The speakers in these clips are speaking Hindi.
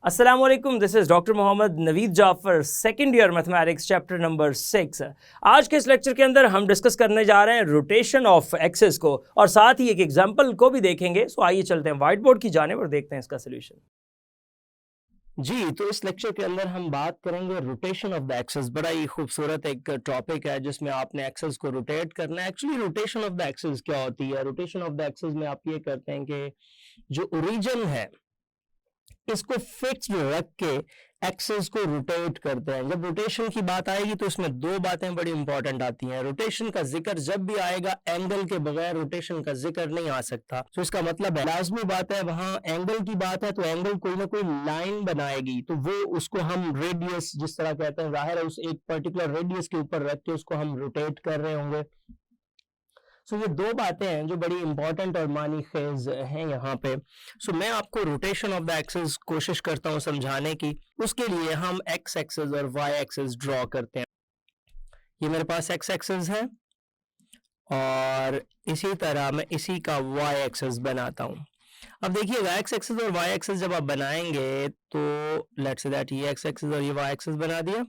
अस्सलाम वालेकुम, this is doctor Mohammad Naveed Jafar, second year mathematics chapter number 6। आज के इस लेक्चर के अंदर हम डिस्कस करने जा रहे हैं रोटेशन ऑफ एक्सेस को और साथ ही एक एग्जांपल को भी देखेंगे। सो आइए चलते हैं व्हाइट बोर्ड की जानिब और देखते हैं इसका सोल्यूशन। जी, तो इस लेक्चर के अंदर हम बात करेंगे रोटेशन ऑफ द एक्सेस। बड़ा ही खूबसूरत एक टॉपिक है जिसमें आपने एक्सेस को रोटेट करना है। Actually rotation of the axes क्या होती है? रोटेशन ऑफ द एक्सेस में आप ये करते हैं कि जो ओरिजिन है इसको फिक्स्ड रख के एक्सेस को रोटेट करते हैं। जब रोटेशन की बात आएगी तो इसमें दो बातें बड़ी इंपॉर्टेंट आती हैं। रोटेशन का जिक्र जब भी आएगा एंगल के बगैर रोटेशन का जिक्र नहीं आ सकता। तो इसका मतलब है लाजमी बात है, वहां एंगल की बात है तो एंगल कोई ना कोई लाइन बनाएगी, तो वो उसको हम रेडियस जिस तरह कहते हैं, जाहिर है उस एक पर्टिकुलर रेडियस के ऊपर रख के उसको हम रोटेट कर रहे होंगे। सो ये दो बातें हैं जो बड़ी इंपॉर्टेंट और मानी खेज हैं यहाँ पे। सो मैं आपको रोटेशन ऑफ द एक्सेस कोशिश करता हूँ समझाने की। उसके लिए हम एक्स एक्सेस और वाई एक्सेस ड्रॉ करते हैं। ये मेरे पास एक्स एक्सेस है और इसी तरह मैं इसी का वाई एक्सेस बनाता हूँ। अब देखिएगा एक्स एक्सेस और वाई एक्सेस जब आप बनाएंगे तो लेट्स से दैट ये एक्स एक्सेस और ये वाई एक्सेस बना दिया,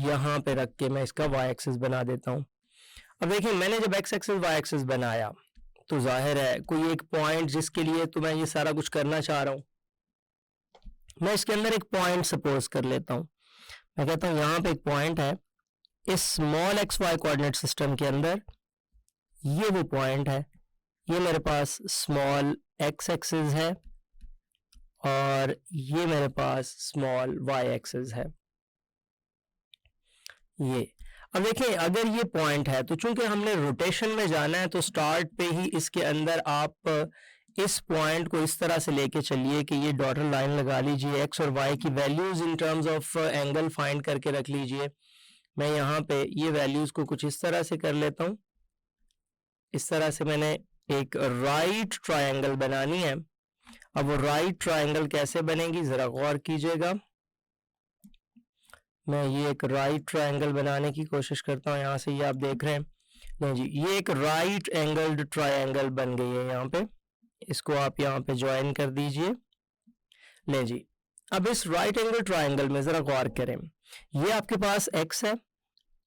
यहाँ पे रख के मैं इसका वाई एक्सेस बना देता हूँ। अब देखिए मैंने जब एक्स एक्सेस वाई एक्सेस बनाया तो जाहिर है कोई एक पॉइंट जिसके लिए तो मैं ये सारा कुछ करना चाह रहा हूँ, मैं इसके अंदर एक पॉइंट सपोज कर लेता हूँ। मैं कहता हूँ यहाँ पे एक पॉइंट है इस small x y coordinate system के अंदर, ये वो पॉइंट है। ये मेरे पास स्मॉल एक्स एक्सिस है और ये मेरे पास स्मॉल वाई एक्सिस है। ये अब देखिए अगर ये पॉइंट है तो चूंकि हमने रोटेशन में जाना है तो स्टार्ट पे ही इसके अंदर आप इस पॉइंट को इस तरह से लेके चलिए कि ये डॉटर लाइन लगा लीजिए, एक्स और वाई की values in terms of angle find करके रख लीजिए। मैं यहाँ पे ये वैल्यूज को कुछ इस तरह से कर लेता हूँ। इस तरह से मैंने एक राइट ट्रायंगल बनानी है। अब वो राइट ट्रायंगल कैसे बनेगी जरा गौर कीजिएगा। मैं ये एक राइट ट्रायंगल बनाने की कोशिश करता हूँ। यहाँ से ये आप देख रहे हैं, नहीं जी ये एक राइट एंगल्ड ट्रायंगल बन गई है। यहाँ पे इसको आप यहाँ पे ज्वाइन कर दीजिए। ले जी अब इस राइट एंगल ट्रायंगल में जरा गौर करें, ये आपके पास x है,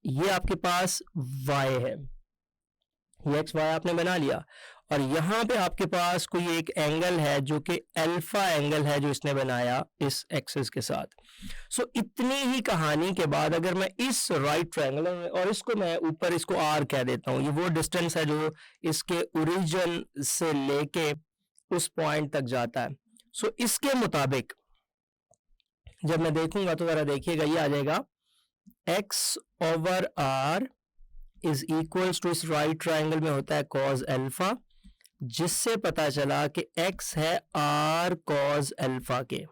ये आपके पास y है। ये x y आपने बना लिया और यहाँ पे आपके पास कोई एक एंगल है जो कि अल्फा एंगल है जो इसने बनाया इस एक्सिस के साथ। सो इतनी ही कहानी के बाद अगर मैं इस राइट ट्रायंगल और इसको मैं ऊपर इसको r कह देता हूँ, ये वो डिस्टेंस है जो इसके ओरिजिन से लेके उस पॉइंट तक जाता है। सो इसके मुताबिक जब मैं देखूंगा तो जरा देखिएगा ये आ जाएगा x over r is equals to, इस राइट ट्रायंगल में होता है cos अल्फा, जिससे पता चला कि x है r cos अल्फा के।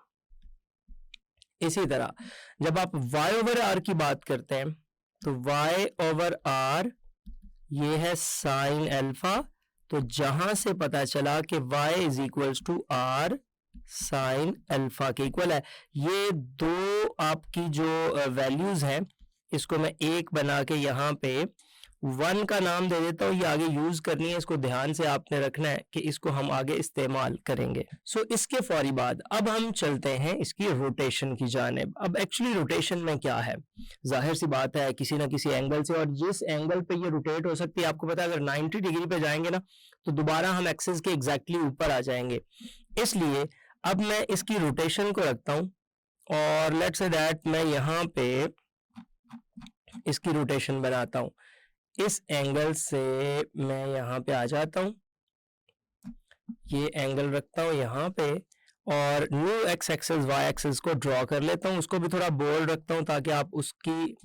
इसी तरह जब आप y ओवर r की बात करते हैं तो y ओवर r ये है साइन अल्फा, तो जहां से पता चला कि y is equals to r sine alpha के इक्वल है। ये दो आपकी जो वैल्यूज हैं इसको मैं एक बना के यहाँ पे 1 का नाम दे देता हूँ। ये आगे यूज करनी है, इसको ध्यान से आपने रखना है कि इसको हम आगे इस्तेमाल करेंगे। सो इसके फौरी बाद अब हम चलते हैं इसकी रोटेशन की जानिब। अब एक्चुअली रोटेशन में क्या है, जाहिर सी बात है किसी ना किसी एंगल से, और जिस एंगल पे ये रोटेट हो सकती है आपको पता है अगर 90 डिग्री पे जाएंगे ना तो दोबारा हम एक्सिस के एग्जैक्टली ऊपर आ जाएंगे। इसलिए अब मैं इसकी रोटेशन को रखता हूँ और लेट्स से दैट मैं यहाँ पे इसकी रोटेशन बनाता हूँ। इस एंगल से मैं यहाँ पे आ जाता हूँ, ये एंगल रखता हूँ यहाँ पे और new x axis y axis को ड्रॉ कर लेता हूँ। उसको भी थोड़ा बोल्ड रखता हूँ ताकि आप उसकी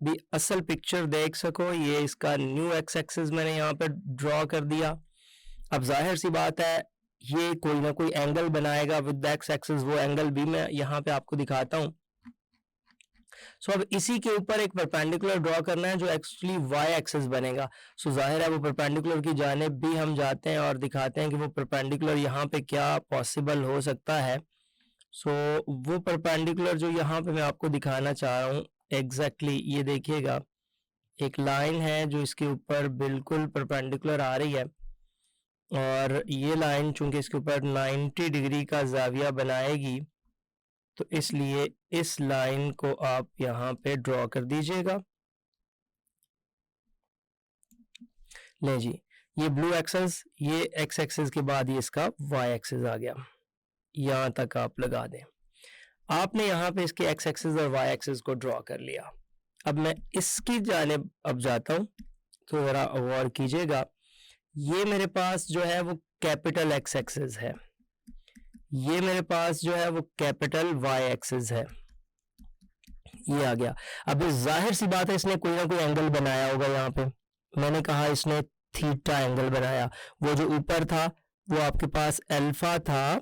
भी असल पिक्चर देख सको। ये इसका न्यू एक्स एक्सिस मैंने यहाँ पे ड्रॉ कर दिया। अब जाहिर सी बात है ये कोई ना कोई एंगल बनाएगा विद एक्स एक्सिस, वो एंगल भी मैं यहाँ पे आपको दिखाता हूँ। सो अब इसी के ऊपर एक परपेंडिकुलर ड्रॉ करना है जो एक्चुअली वाई एक्सिस बनेगा। सो जाहिर है वो परपेंडिकुलर की जानिब भी हम जाते हैं और दिखाते हैं कि वो परपेंडिकुलर यहाँ पे क्या पॉसिबल हो सकता है। सो वो परपेंडिकुलर जो यहाँ पे मैं आपको दिखाना चाह रहा हूँ एग्जैक्टली ये देखिएगा, एक लाइन है जो इसके ऊपर बिल्कुल परपेंडिकुलर आ रही है। और ये लाइन चूंकि इसके ऊपर 90 डिग्री का जाविया बनाएगी, तो इसलिए इस लाइन को आप यहाँ पे ड्रॉ कर दीजिएगा। ले जी, ये ब्लू एक्सेस, ये एक्स एक्सेस के बाद ये इसका वाई एक्सेस आ गया, यहाँ तक आप लगा दें। आपने यहाँ पे इसके एक्स एक्सेस और वाई एक्सेस को ड्रॉ कर लिया। अब मैं इसकी जानिब अब जाता हूँ, तो ज़रा गौर कीजिएगा, ये मेरे पास जो है वो कैपिटल एक्स एक्सेस है, ये मेरे पास जो है वो कैपिटल वाई एक्सेस है, ये आ गया। अब इस जाहिर सी बात है इसने कोई ना कोई एंगल बनाया होगा। यहाँ पे मैंने कहा इसने थीटा एंगल बनाया, वो जो ऊपर था वो आपके पास अल्फा था,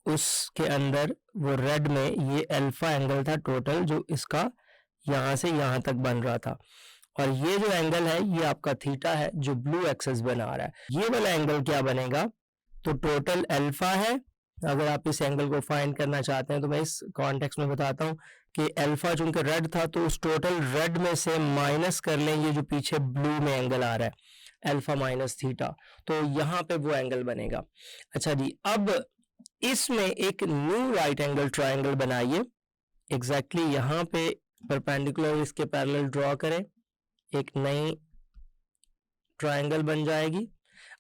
उसके अंदर वो रेड में ये अल्फा एंगल था टोटल, जो इसका यहाँ से यहाँ तक बन रहा था। और ये जो एंगल है ये आपका थीटा है जो ब्लू एक्सेस बना रहा है। ये वाला एंगल क्या बनेगा, तो टोटल अल्फा है। अगर आप इस एंगल को फाइंड करना चाहते हैं तो मैं इस कॉन्टेक्स्ट में बताता हूँ कि अल्फा चूंकि रेड था तो उस टोटल रेड में से माइनस कर लें ये जो पीछे ब्लू में एंगल आ रहा है, अल्फा माइनस थीटा, तो यहाँ पे वो एंगल बनेगा। अच्छा जी, अब इसमें एक न्यू राइट एंगल ट्राइंगल बनाइए। एग्जैक्टली यहाँ पे परपेंडिकुलर इसके पैरेलल ड्रॉ करें, एक नई ट्राइंगल बन जाएगी।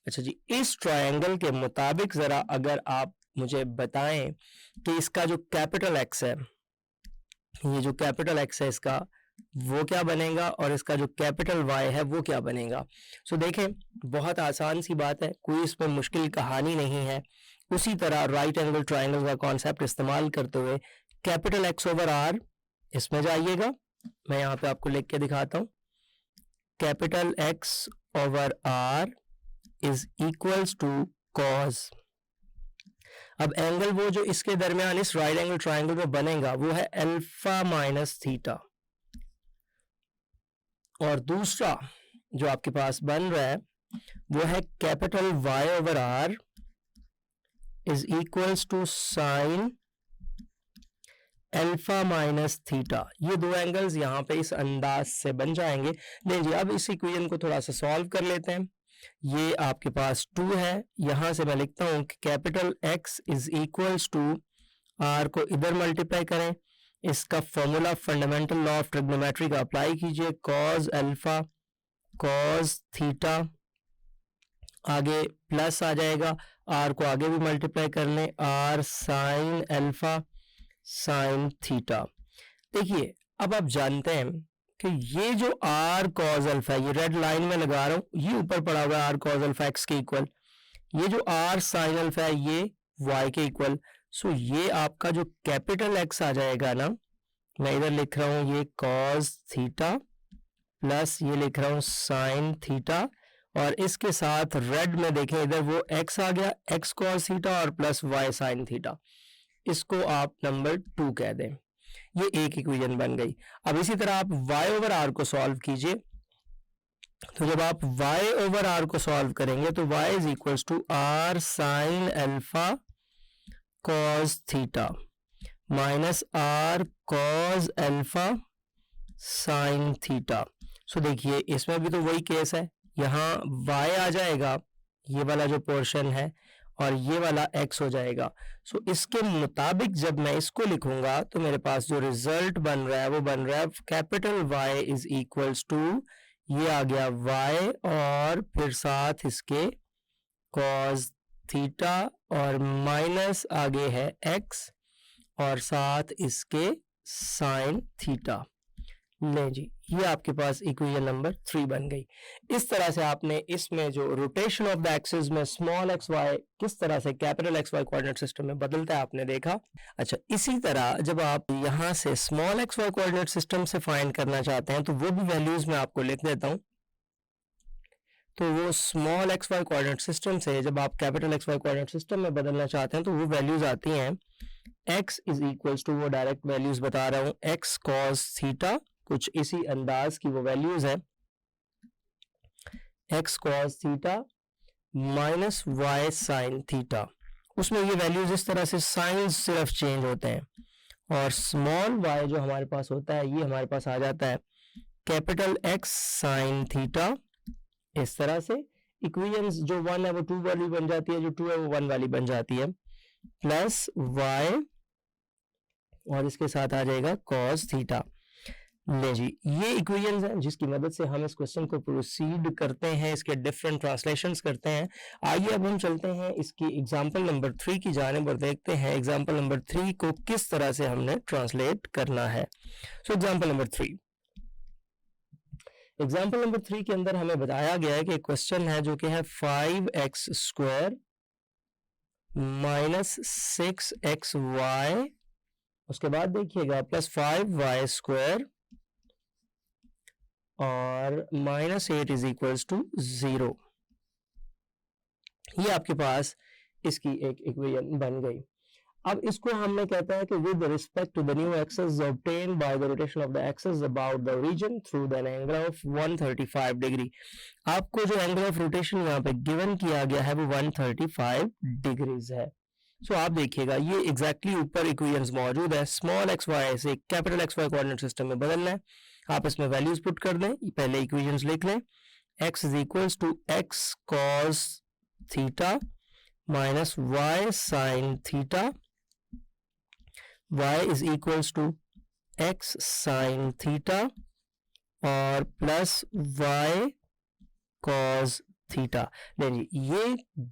अच्छा जी, इस ट्राइंगल के मुताबिक जरा अगर आप मुझे बताएं कि इसका जो कैपिटल एक्स है, ये जो कैपिटल एक्स है इसका वो क्या बनेगा और इसका जो कैपिटल वाई है वो क्या बनेगा। सो देखें, बहुत आसान सी बात है, कोई इसमें मुश्किल कहानी नहीं है। उसी तरह राइट एंगल ट्राइंगल का कॉन्सेप्ट इस्तेमाल करते हुए कैपिटल एक्स ओवर आर इसमें जाइएगा। मैं यहाँ पे आपको लिख के दिखाता हूँ, capital x over r is equals to cos. अब एंगल वो जो इसके दरमियान इस राइट एंगल ट्राइंगल में बनेगा वो है अल्फा माइनस थीटा, और दूसरा जो आपके पास बन रहा है वो है capital y over r is equals to sine alpha minus theta. ये दो एंगल्स यहाँ पे इस अंदाज से बन जाएंगे। देखिए, अब इस इक्वेशन को थोड़ा सा सॉल्व कर लेते हैं। ये आपके पास 2 है, यहां से मैं लिखता हूं कि capital x is equals to r को इधर मल्टीप्लाई करें, इसका formula fundamental law of trigonometry का अप्लाई कीजिए, कॉस अल्फा कॉस थीटा, आगे प्लस आ जाएगा, आर को आगे भी मल्टीप्लाई कर लें, r sine alpha sine theta. देखिए, अब आप जानते हैं कि ये जो आर कॉस अल्फा है, ये रेड लाइन में लगा रहा हूं, ये ऊपर पड़ा हुआ है आर कॉस अल्फा एक्स के इक्वल, ये जो आर साइन अल्फा है ये वाई के इक्वल। सो ये आपका जो कैपिटल एक्स आ जाएगा ना, मैं इधर लिख रहा हूं ये कॉस थीटा प्लस ये लिख रहा हूं साइन थीटा, और इसके साथ रेड में देखें इधर वो एक्स आ गया, एक्स कॉस थीटा और प्लस वाई साइन थीटा, इसको आप नंबर 2 कह दें। ये एक इक्वेशन बन गई। अब इसी तरह आप y ओवर आर को सॉल्व कीजिए, तो जब आप y ओवर आर को सॉल्व करेंगे तो y is equals to R sine alpha cos theta minus R cos alpha sine theta. So देखिए, इसमें भी तो वही केस है, यहाँ y आ जाएगा, ये वाला जो पोर्शन है, और ये वाला x हो जाएगा। सो इसके मुताबिक जब मैं इसको लिखूंगा तो मेरे पास जो रिजल्ट बन रहा है वो बन रहा है capital Y is equals to, ये आ गया y और फिर साथ इसके cos थीटा और माइनस आगे है x और साथ इसके साइन थीटा। ले जी, ये आपके पास इक्वेशन नंबर 3 बन गई। इस तरह से आपने इसमें जो रोटेशन ऑफ द एक्सिस में स्मॉल एक्स वाई किस तरह से capital x y coordinate system में बदलता है आपने देखा। अच्छा, इसी तरह जब आप यहाँ से small x y coordinate system से फाइंड करना चाहते हैं तो वो भी वैल्यूज में आपको लिख देता हूँ। तो वो small x y coordinate system से जब आप capital x y coordinate system में बदलना चाहते हैं तो वो वैल्यूज आती हैं, x इज इक्वल्स टू, वो डायरेक्ट वैल्यूज बता रहा हूँ, x कॉस थीटा, कुछ इसी अंदाज की वो वैल्यूज है, x cos theta minus y sine theta. उसमें ये वैल्यूज इस तरह से साइन सिर्फ चेंज होते हैं, और स्मॉल y जो हमारे पास होता है ये हमारे पास आ जाता है कैपिटल x साइन थीटा इस तरह से। इक्वेशंस जो 1 है वो 2 वाली बन जाती है, जो 2 है वो 1 वाली बन जाती है, प्लस y और इसके साथ आ जाएगा cos थीटा। ले जी, ये इक्वेशंस हैं जिसकी मदद से हम इस क्वेश्चन को प्रोसीड करते हैं, इसके डिफरेंट ट्रांसलेशंस करते हैं। आइए अब हम चलते हैं इसकी एग्जांपल नंबर 3 की जानिब और देखते हैं एग्जांपल नंबर 3 को किस तरह से हमने ट्रांसलेट करना है। So example number 3, example number 3 के अंदर हमें बताया गया है कि एक क्वेश्चन है जो कि है 5x स्क्वायर माइनस 6xy, उसके बाद देखिएगा प्लस 5y स्क्वायर और माइनस 8 इज इक्वल्स टू 0। ये आपके पास इसकी एक इक्वेशन बन गई। अब इसको हमने कहता है कि with respect to the new axis obtained by the rotation of the axis about the region through the angle of 135 degree. आपको जो एंगल ऑफ रोटेशन यहाँ पे गिवन किया गया है वो 135 डिग्रीज है। सो आप देखिएगा ये एग्जैक्टली ऊपर इक्वेशंस मौजूद है। स्मॉल एक्स वाई से capital x y coordinate system में बदलना है, आप इसमें वैल्यूज पुट कर दें, पहले इक्वेशंस लिख लें। x is equals to x cos theta minus y sin theta, y is equals to x sin theta और प्लस y cos थीटा। देखिए ये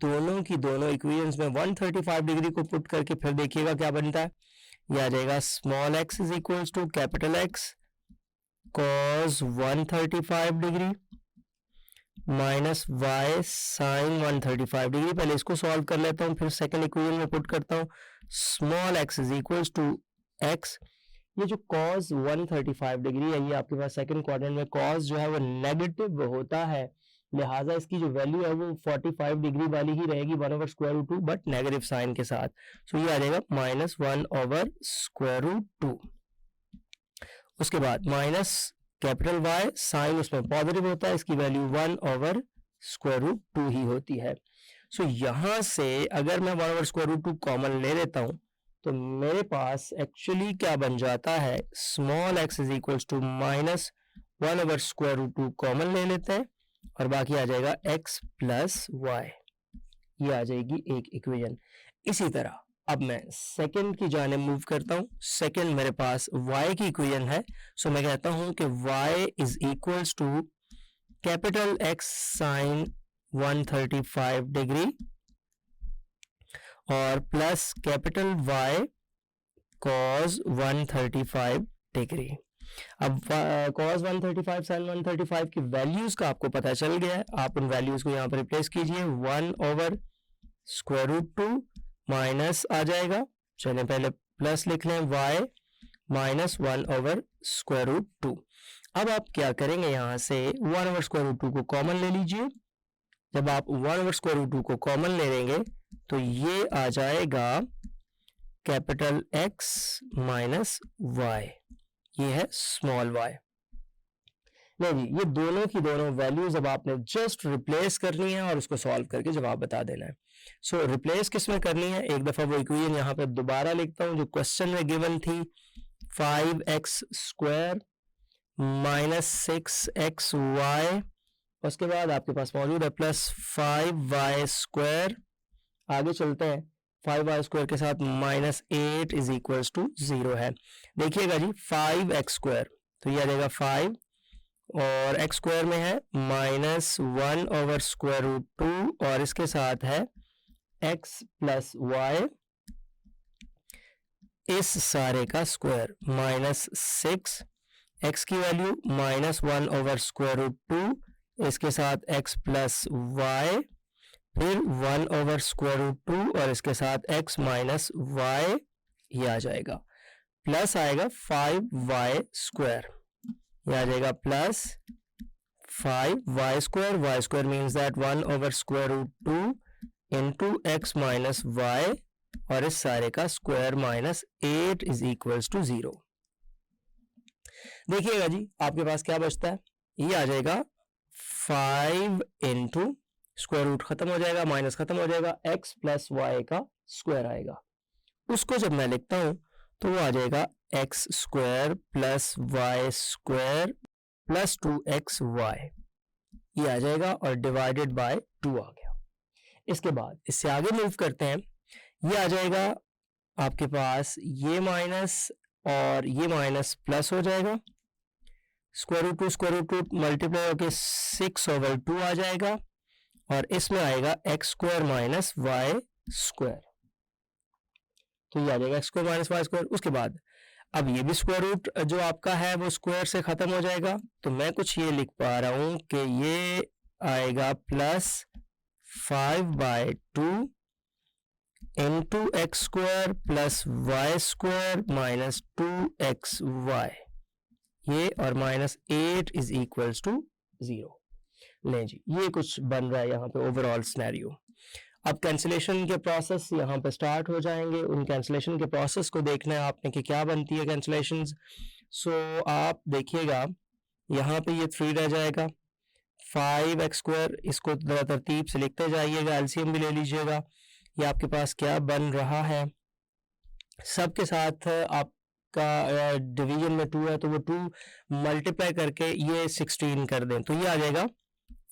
दोनों की दोनों इक्वेशंस में 135 डिग्री को पुट करके फिर देखिएगा क्या बनता है। ये आ जाएगा small x is equals to capital X cos 135 degree minus y sin 135 degree. पहले इसको सॉल्व कर लेता हूँ, फिर सेकंड इक्वेशन में पुट करता हूँ। Small x is equals to x, ये जो cos 135 डिग्री है ये आपके पास सेकंड क्वाड्रेंट में cos जो है वो नेगेटिव होता है, लिहाजा इसकी जो वैल्यू है वो 45 डिग्री वाली ही रहेगी, 1/√2 बट नेगेटिव साइन के साथ। सो ये आ जाएगा -1/√2। उसके बाद माइनस कैपिटल Y, साइन उसमें पॉजिटिव होता है, इसकी वैल्यू 1/√2 ही होती है। सो यहां से अगर मैं 1/√2 कॉमन ले लेता हूं तो मेरे पास एक्चुअली क्या बन जाता है, small x is equals to minus 1/√2 common ले लेते हैं और बाकी आ जाएगा x प्लस वाई। ये आ जाएगी एक इक्वेशन। इसी तरह अब मैं सेकंड की जाने मूव करता हूं। सेकंड मेरे पास y की इक्वेशन है, सो मैं कहता हूं कि y is equals to capital X sine 135 degree और plus capital Y cos 135 degree. अब cos 135 sin 135 की वैल्यूज का आपको पता चल गया है, आप उन वैल्यूज को यहाँ पर रिप्लेस कीजिए। 1/√2 माइनस आ जाएगा, चलिए पहले प्लस लिख लें, y माइनस 1/√2। अब आप क्या करेंगे, यहाँ से 1/√2 को कॉमन ले लीजिए। जब आप 1/√2 को कॉमन ले लेंगे तो ये आ जाएगा कैपिटल X माइनस y, ये है स्मॉल y। नहीं जी, ये दोनों की दोनों वैल्यूज अब आपने जस्ट रिप्लेस करनी है और उसको सॉल्व करके जवाब बता देना है। सो रिप्लेस किस में करनी है, एक दफा वो इक्वेशन यहाँ पे दोबारा लिखता हूँ जो क्वेश्चन में गिवन थी, 5x स्क्वायर माइनस 6xy, उसके बाद आपके पास मौजूद है प्लस 5y स्क्वायर। आगे चलते हैं, 5y स्क्वायर के साथ -8 इज इक्वल्स टू 0 है। देखिएगा जी 5x स्क्वायर, तो ये आ जाएगा 5 और x स्क्वायर में है -1/√2 और इसके साथ है x प्लस y, इस सारे का स्क्वायर -6, x की वैल्यू -1/√2, इसके साथ x प्लस y, फिर 1/√2 और इसके साथ x माइनस y, ये आ जाएगा। प्लस आएगा 5y स्क्वायर, ये आ जाएगा plus 5y square, y square means that 1/√2 into x minus y और इस सारे का स्क्वायर -8 इज इक्वल्स टू 0। देखिएगा जी आपके पास क्या बचता है, ये आ जाएगा 5 इंटू स्क्वायर रूट खत्म हो जाएगा, माइनस खत्म हो जाएगा, x प्लस वाई का स्क्वायर आएगा। उसको जब मैं लिखता हूं तो वो आ जाएगा x square plus y square plus 2xy, ये आ जाएगा और डिवाइडेड बाय 2 आ गया। इसके बाद इससे आगे मूव करते हैं, ये आ जाएगा आपके पास ये माइनस और ये माइनस प्लस हो जाएगा, स्क्वायर रूट टू मल्टीप्लाई होकर 6/2 आ जाएगा और इसमें आएगा x square minus y square, तो ये आ जाएगा x square minus y square. उसके बाद अब ये भी स्क्वायर रूट जो आपका है वो स्क्वायर से खत्म हो जाएगा, तो मैं कुछ ये लिख पा रहा हूं कि ये आएगा plus 5/2 into x square plus y square minus 2xy, ये और माइनस 8 इज इक्वल्स टू 0। ले जी, ये कुछ बन रहा है यहाँ पे ओवरऑल सिनेरियो। अब कैंसिलेशन के प्रोसेस यहाँ पे स्टार्ट हो जाएंगे। उन कैंसिलेशन के प्रोसेस को देखना है आपने कि क्या बनती है कैंसिलेशंस। सो आप देखिएगा यहाँ पे ये 3 रह जाएगा, 5x स्क्वायर, इसको जरा तरतीब से लिखते जाइएगा, एलसीएम भी ले लीजिएगा। ये आपके पास क्या बन रहा है, सब के साथ आपका डिवीजन में 2 है तो वो 2 मल्टीप्लाई करके ये 16 कर दें, तो ये आ जाएगा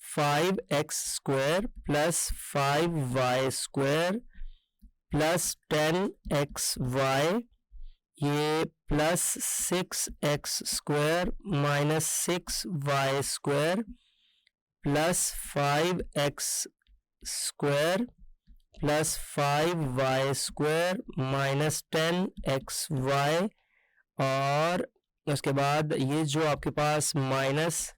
5x square plus 5y square plus 10xy, ये plus 6x square minus 6y square plus 5x square plus 5y square minus 10xy, और उसके बाद ये जो आपके पास माइनस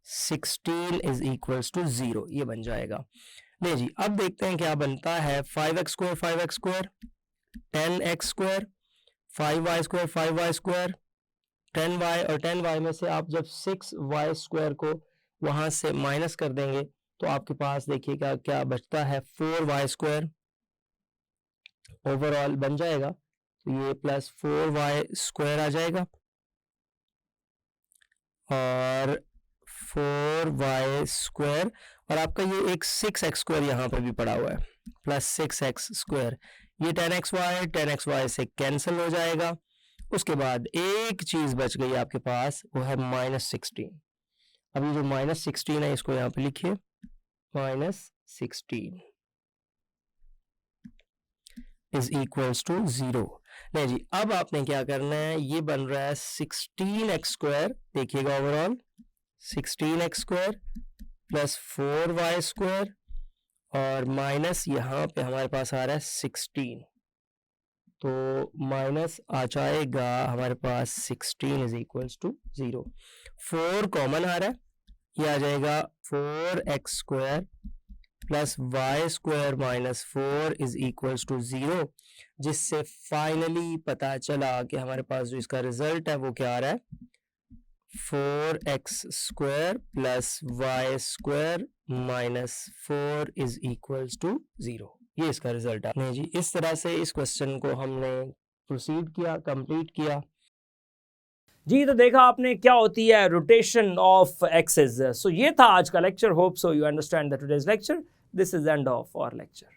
16 इज इक्वल्स टू 0, ये बन जाएगा। नहीं जी, अब देखते हैं क्या बनता है। 5x square 10x square 5y square 10y, और 10y में से आप जब 6y स्क्वायर को वहां से माइनस कर देंगे तो आपके पास देखिएगा क्या बचता है, 4y स्क्वायर ओवरऑल बन जाएगा, तो ये प्लस 4y स्क्वायर आ जाएगा और 4y स्क्वायर, और आपका ये एक 6x स्क्वायर यहाँ पे भी पड़ा हुआ है प्लस 6x स्क्वायर, ये 10xy से कैंसिल हो जाएगा। उसके बाद एक चीज बच गई आपके पास, वो है -16। अब ये जो -16 है इसको यहाँ पे लिखिए, -16 इज इक्वल्स टू 0। नहीं जी, अब आपने क्या करना है, ये बन रहा है 16x स्क्वायर, देखिएगा overall 16x square plus 4y square और माइनस यहाँ पे हमारे पास आ रहा है 16, तो माइनस आ जाएगा हमारे पास 16 इज इक्वल्स टू 0। 4 कॉमन आ रहा है, ये आ जाएगा 4x square plus y square minus 4 is equals to 0, जिससे फाइनली पता चला कि हमारे पास जो इसका रिजल्ट है वो क्या आ रहा है, 4x square plus y square minus 4 is equals to 0, ये इसका रिजल्ट है। नहीं जी, इस तरह से इस क्वेश्चन को हमने प्रोसीड किया, कंप्लीट किया। जी, तो देखा आपने क्या होती है रोटेशन ऑफ एक्सेस। सो ये था आज का lecture. Hope so you understand the today's lecture. This is end of our lecture.